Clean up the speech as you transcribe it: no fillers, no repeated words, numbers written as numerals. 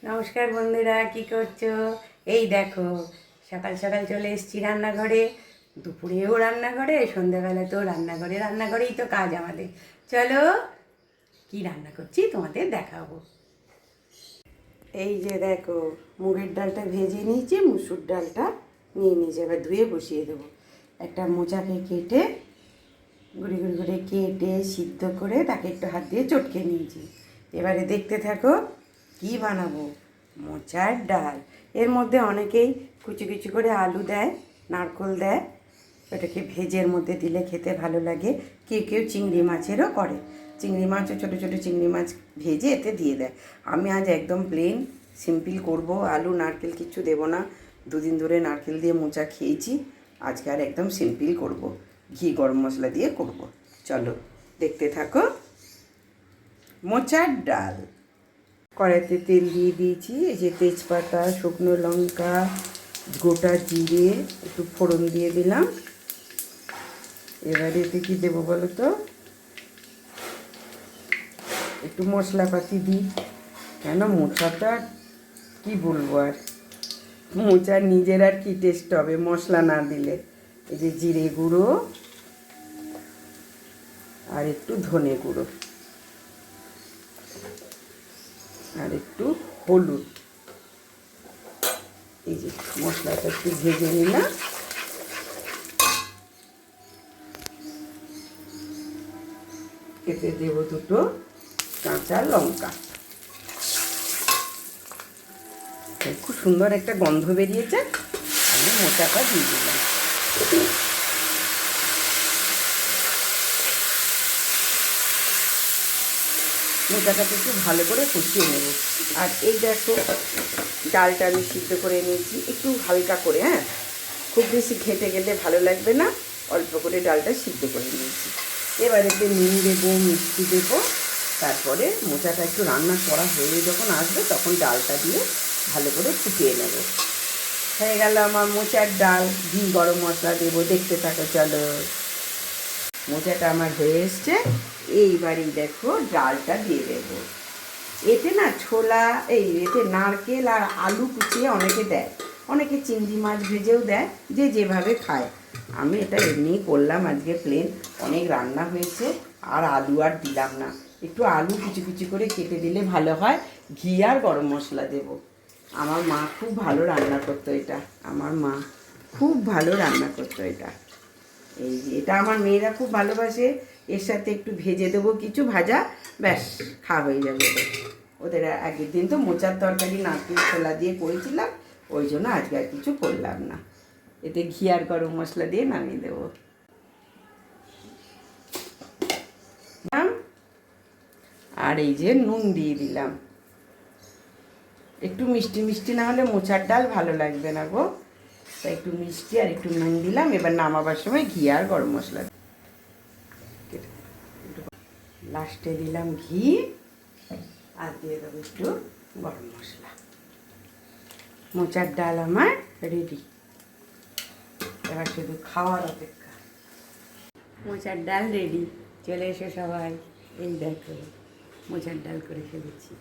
নমস্কার বন্ধুরা, কি করছো? এই দেখো, সকাল সকাল চলে এসেছি রান্নাঘরে। দুপুরেও রান্নাঘরে, সন্ধ্যাবেলাতেও রান্নাঘরে, রান্নাঘরেই তো কাজ আমাদের। চলো কি রান্না করছি তোমাদের দেখাবো। এই যে দেখো, মুগের ডালটা ভেজে নিয়েছি, মুসুর ডালটা নিয়ে নিয়েছি, এবার ধুয়ে বসিয়ে দেবো। একটা মোচাকে কেটে গুঁড়ি গুঁড়ি করে কেটে সিদ্ধ করে তাকে একটু হাত দিয়ে চটকে নিয়েছি। এবারে দেখতে থাকো কি বানাবো। মোচার ডাল, এর মধ্যে অনেকেই কুচি কুচি করে আলু দেয়, নারকেল দেয়, ওটাকে ভেজের মধ্যে দিলে খেতে ভালো লাগে। কেউ কেউ চিংড়ি মাছেরও করে, চিংড়ি মাছও ছোটো ছোটো চিংড়ি মাছ ভেজে এতে দিয়ে দেয়। আমি আজ একদম প্লেন সিম্পল করব, আলু নারকেল কিছু দেবো না। দুদিন ধরে নারকেল দিয়ে মোচা খেয়েছি, আজকে আর একদম সিম্পল করব, ঘি গরম মশলা দিয়ে করব। চলো দেখতে থাকো। মোচার ডাল, কড়াইতে তেল দিয়ে দিয়েছি, এই যে তেজপাতা, শুকনো লঙ্কা, গোটা জিরে, একটু ফোড়ন দিয়ে দিলাম। এবারে এতে কী দেবো বলো তো, একটু মশলাপাতি দিই, কেন মোচাটা কি বলবো আর, মোচার নিজের আর কি টেস্ট হবে মশলা না দিলে। এই যে জিরে গুঁড়ো আর একটু ধনে গুঁড়ো আর একটু হলুদ, এই যে মশলাটা একটু ভেজে নিলাম। এতে দেবো দুটো কাঁচা লঙ্কা, খুব সুন্দর একটা গন্ধ বেরিয়েছে। আমি মোচাটা দিয়ে দিলাম। মোচাটাকে একটু ভালো করে কষিয়ে নেব। আর এই দেখো, ডালটা আমি সিদ্ধ করে নিয়েছি একটু হালকা করে, হ্যাঁ, খুব বেশি ঘেঁটে গেলে ভালো লাগবে না, অল্প করে ডালটা সিদ্ধ করে নিয়েছি। এবার এতে নুন দেবো, মিষ্টি দেবো, তারপরে মোচাটা একটু রান্না করা হয়ে যখন আসবে তখন ডালটা দিয়ে ভালো করে ফুটিয়ে নেব। হয়ে গেল আমার মোচার ডাল, ঘি গরম মশলা দেবো, দেখতে থাকো চলো। মোচাটা আমার হয়ে এসছে, এইবারই দেখো ডালটা দিয়ে দেবো। এতে না ছোলা, এতে নারকেল আর আলু কুচিয়ে অনেকে দেয়, অনেকে চিংড়ি মাছ ভেজেও দেয়, যে যেভাবে খায়। আমি এটা এমনিই করলাম, আজকে প্লেন, অনেক রান্না হয়েছে আর আলু আর দিলাম না। একটু আলু কুচি কুচি করে কেটে দিলে ভালো হয়। ঘি আর গরম মশলা দেবো। আমার মা খুব ভালো রান্না করতো এটা, আমার মা খুব ভালো রান্না করতো এটা। এই যে এটা আমার মেয়েরা খুব ভালোবাসে, এর সাথে একটু ভেজে দেবো কিছু ভাজা, ব্যাস খাওয়া হয়ে যাবে ওদের। ওদের আগের দিন তো মোচার তরকারি নারকেল ছোলা দিয়ে করেছিলাম, ওই জন্য আজকে আর কিছু করলাম না। এতে ঘি আর গরম মশলা দিয়ে নামিয়ে দেবো। আর এই যে নুন দিয়ে দিলাম, একটু মিষ্টি মিষ্টি না হলে মোচার ডাল ভালো লাগবে না গো, তাই একটু মিষ্টি আর একটু নুন দিলাম। এবার নামাবার সময় ঘি আর গরম মশলা, লাস্টে দিলাম ঘি আর দিয়ে দেবো একটু গরম মশলা। মোচার ডাল আমার রেডি, এবার শুধু খাওয়ার অপেক্ষা। মোচার ডাল রেডি, চলে এসো সবাই। এই দেখো মোচার ডাল করে ফেলেছি।